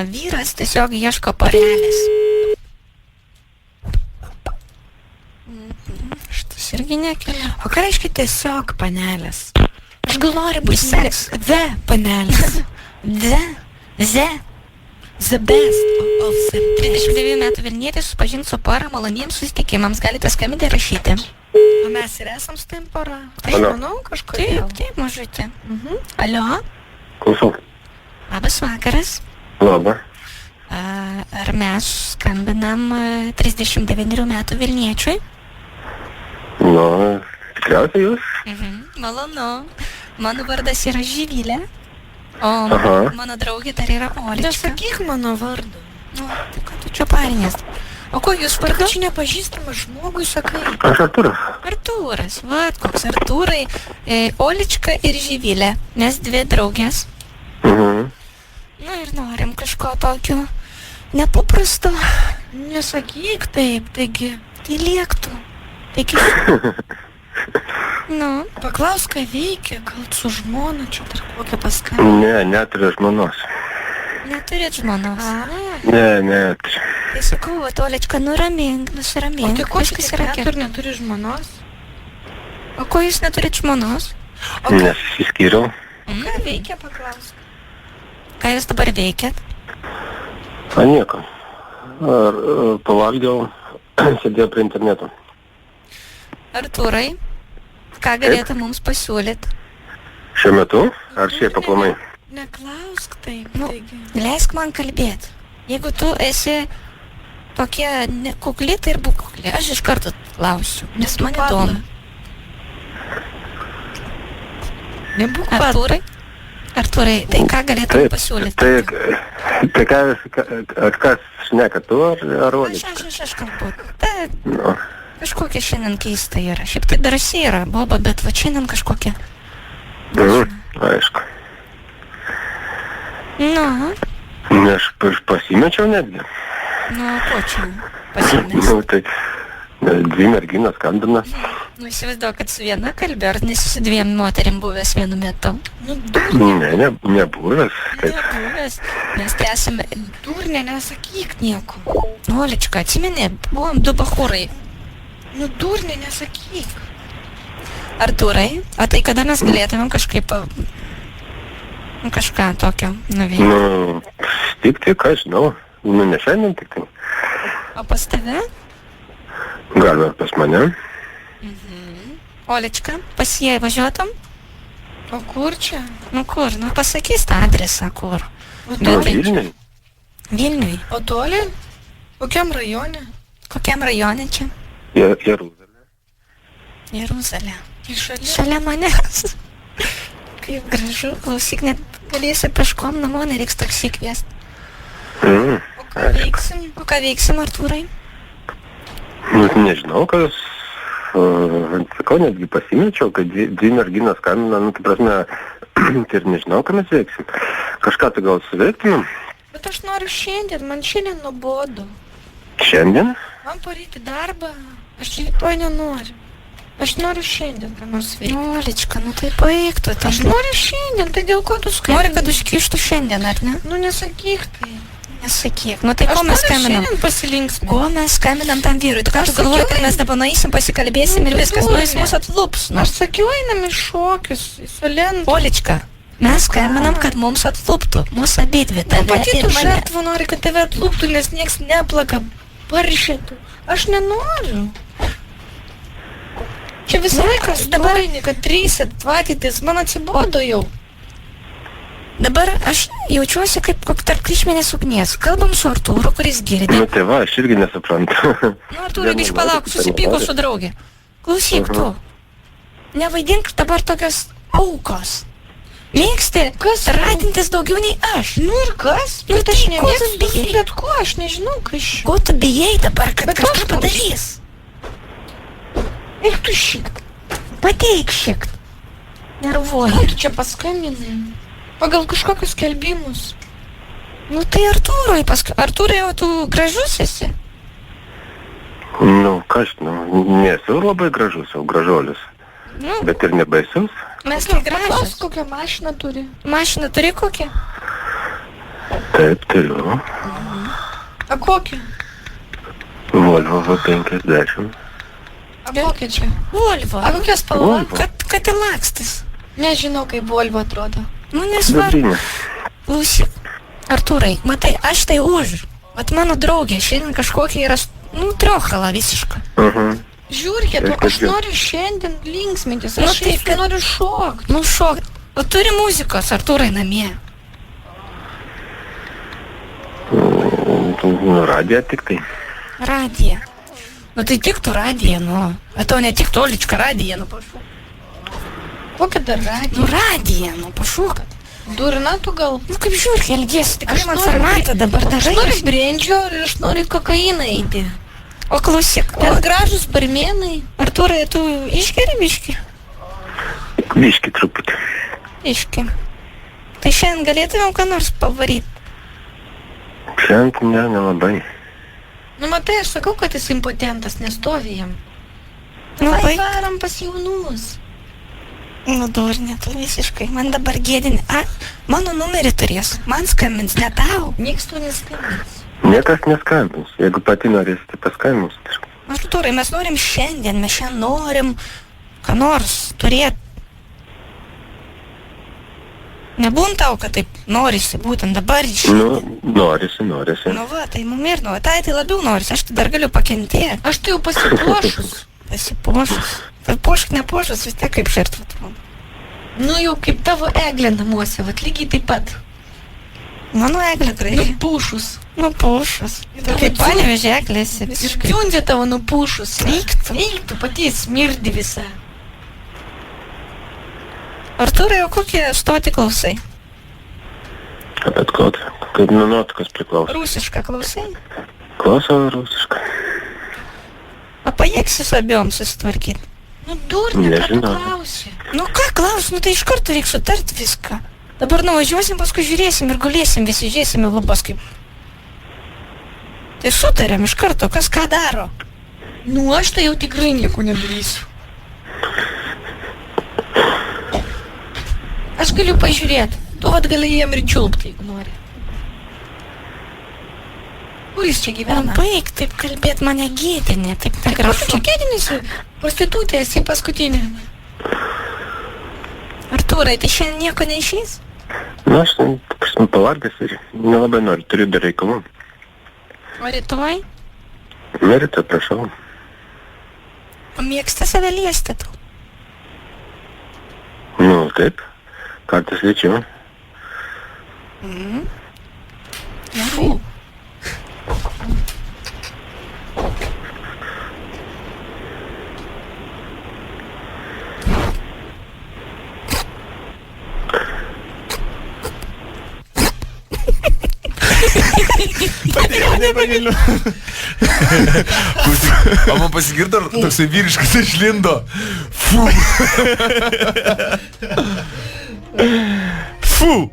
Vyras tiesiog ieško porelės. Šitas irgi nekelia. O ką reiškia tiesiog panelės? Aš gal noriu būti Seks. The panelės. The best of them. 29 metų Vilnietis susipažinti su pora maloniems susitikimams. Galite skambinti ir rašyti. O mes ir esam su tavim pora. Taip. Aš manau kažkodėl. Taip, mažutė. Mhm. Alio, Klausau. labas vakaras. Labą. Ar mes skambinam 39 metų Vilniečiui? Nu, tikriausiai jūs. Malonu. Mano vardas yra Živilė, o Aha. mano draugė dar yra Olička. Nesakyk mano vardą. Nu, tai ką tu čia parinės? O ko jūs Ar vardu? čia nepažįstamas žmogui sakai? Aš Artūras. Artūras, vat koks Artūrai, Olička ir Živilė, mes dvi draugės. Mhm. Nu ir norim kažko tokio nepaprasto. Nesakyk taip, taigi. Tai liektų. Taigi, nu, Paklaus, ką veikia, gal su žmona čia dar kokią paskambinti. Ne, neturiu žmonos. neturėt žmonos. Ne, neturiu. Tai sakau, vat, Olička, nuramink, O nusiramink, tai ko čia viskas yra tiek gerai. neturi žmonos? O ko jūs neturit žmonos? O ką, Nes išsiskyriau. ką veikia, paklaus? Ką jūs dabar veikiat? A nieko. Pavalgiau, sėdėjau prie interneto. Artūrai, ką galėtų mums pasiūlyti? Šiuo metu? Ar šiaip aplamai? Neklausk taip, Nu, taigi. leisk man kalbėti. Jeigu tu esi tokia kukli, tai ir būk kukli. Aš iš karto klausiu, nes man padla. įdomu. Nebūk padla. Artūrai, tai ką galėtum pasiūlyti? Tai kas šneka, tu ar Olička? Aš kalbu. Ta, Nu, kažkokia šiandien keista yra. Šiaip tai drąsiai yra, boba, bet va šiandien kažkokia. aišku. Nu, Aš pasimečiau netgi. ko čia pasimės? Nu, tai dvi merginos skambina. Nu, įsivaizduoju, kad su viena kalbė, ar nesi su dviem moterim buvęs vienu metu? Nu, Nebuvęs. Taip. Nebuvęs. Mes tai esame... durnė, nesakyk nieko. Nu, Olička, atsimeni, buvom du bachūrai. Nu, durnė, nesakyk. Artūrai, o tai kada mes galėtumėm kažkaip... kažką tokio nuveikti? Nu, tik, aš žinau. Nu, ne šiandien tik tai. O pas tave? Gal ir pas mane. Olička, pas jie važiuotum? O kur čia? Nu kur, nu pasakys tą adresą, kur. O Nu, toli? Vilniui. Vilniui. O toli? Kokiam rajone? Kokiam rajone čia? Jeruzalė. Jeruzalė. Iš šalia? Šalia manęs. Kaip gražu, klausyk, net galėsi peškom namo, nereiks taksi kviesti. O ką veiksim? O ką veiksim, Artūrai? Nu, nežinau, kas... Sakau, netgi pasimečiau, kad dvi merginos skambina, nu, tai prasme, tai ir nežinau, ką mes veiksim. Kažką tai gal suveiktumėm. Bet aš noriu šiandien, man šiandien nuobodu. Šiandien? Man paryti darbą, aš rytoj nenoriu. Aš noriu šiandien, ką nors veikti. Nu, Olička, nu tai baigtų. Tai Aš noriu šiandien, tai dėl ko tu skambini? nori, kad užkištų šiandien, ar ne? Nu, nesakyk tai. Nesakyk. Nu tai Aš ko mes noriu skambinam? šiandien pasilinksminti. Ko mes skambinam tam vyrui? Tu ką Aš tu galvoji, sakiau, kad mes dabar nueisim, pasikalbėsim ir viskas, nu jis mus atlups. Nu. Aš sakiau, einam į šokius, į solentą. Olička, mes skambinam, kad mums atluptų. Mūsų abidvi, tave Pati ir tu mane. žartva nori, kad tave atlūptų, nes nieks neplaka, paršėtų. Aš nenoriu. Čia visą laiką dabar- stuoini, kad trysit, tvatytis, man atsibodo jau. Dabar aš jaučiuosi kaip tarp kryžminės ugnies. Kalbam su Artūru, kuris girdi. Nu, tai va, aš irgi nesuprantu. Nu, Artūrai, biškai palauk, susipyko su draugė. Klausyk tu. Nevaidink dabar tokios aukos. Mėgsti ratintis daugiau nei aš. Nu ir kas? Nu Bet tai aš ko tu nemėgstu bijai? bet ko, aš nežinau, kas čia. Ko tu bijai dabar, kad Bet kažką aš tau- padarys? Eik tu šik. Pateik šiek. Nervuoji. Ką tu čia paskambinai? Pagal kažkokius skelbimus. Nu tai Artūrai, Artūrai, o tu gražus esi? Nu, kas, nu, nesu labai gražus, jau gražuolis. Nu, Bet ir nebaisus. mes tai Paklaus, gražus. kokią mašiną turi. Mašiną turi kokią? Taip, turiu. A kokį? Volvo V50. A kokį čia? Volvo. A kokia spalva? Volvo. Kad tai lakstis. Nežinau, kaip Volvo atrodo. Nu, nesvarbu. Dabrinė. Klausyk. Artūrai, matai, aš tai už. Vat mano draugė šiandien kažkokia yra, triokala visiška. Žiūrėkit, Taip, aš taip. noriu šiandien linksmintis, Nu, aš tai irgi kad- noriu šokti. Šok. O turi muzikos, Artūrai, namie. Radiją tik tai. Radija. Nu tai tiktų radija, Bet to ne tik tolička radija, pašūk. Kokia dar Nu radija? radija, pašūk. Durna tu gal? Nu kaip žiūrėk, elgiesi, tikrai Aš man noriu sarmatą dabar Aš dažai. noriu brendžio ir aš noriu kokainą eiti. O klausyk, Ten gražus barmenai. Artūrai, tu išgeri biški? Biški truputį. Iški. Tai šiandien galėtumėm ką nors pavaryti. Šiandien nelabai. Nu matai, aš sakau, kad jis impotentas, nestovi jam. Nu, Vai baik. varam pas jaunumus. Nu, durnė, tu visiškai. Man dabar gėdinė. Mano numerį turės. Man skambins, ne tau. Niekas to neskambins. Niekas neskambins. Jeigu pati norėsite paskambins. Artūrai, mes norim šiandien, mes šiandien norim ką nors turėti. Nebūn tau, kad taip norisi, būtent dabar šiandien. Norisi. Nu va, tai mum ir tai labiau norisi, aš tai dar galiu pakentėti. Aš tai jau pasipuošus. Pasipuošus. Tai pošk nepošus vis tiek kaip žertvat man. Nu jau kaip tavo eglė namuose, vat lygiai taip pat. Mano eglė graži. Nupušus. Nupušus. Tavo Kaip panevežė eglėsi Ir visiškai. kiundė tavo nupušus. Eiktų. Eiktų, pati smirdi visą. Artūrai, o kokie stoti klausai? Bet kokia. Kaip nuo nuotakos priklauso. Rusišką klausai? Klausau rusišką. O pajėgsi su abiejom susitvarkyti? Nu durnė, ką tu Nežinau. klausi? Nu ką klaus, nu tai iš karto reikia sutarti viską. Dabar nuvažiuosim, paskui žiūrėsim ir gulėsim, visi žiūrėsim į lubas kaip. Tai sutarėm iš karto, kas ką daro. Nu aš tai jau tikrai nieko nedarysiu. Aš galiu pažiūrėti. Tu vat gali jam ir čiulpti, jeigu nori. Kur jis čia gyvena? Baig taip kalbėt, mane gėdinė, taip Kur tu negražu. čia gėdinėsi? Prostitutė esi paskutinė. Artūrai, tai šiandien nieko neišeis? Na, aš pavargęs ir nelabai noriu. Turiu dar reikalų. O rytoj? Norite, prašau. O mėgsta save liesti tu? Nu, taip. Kartais liečiau. Fū. Nepagiliu. O man pasigirdo toksai vyriškas išlindo. Fu. Fu.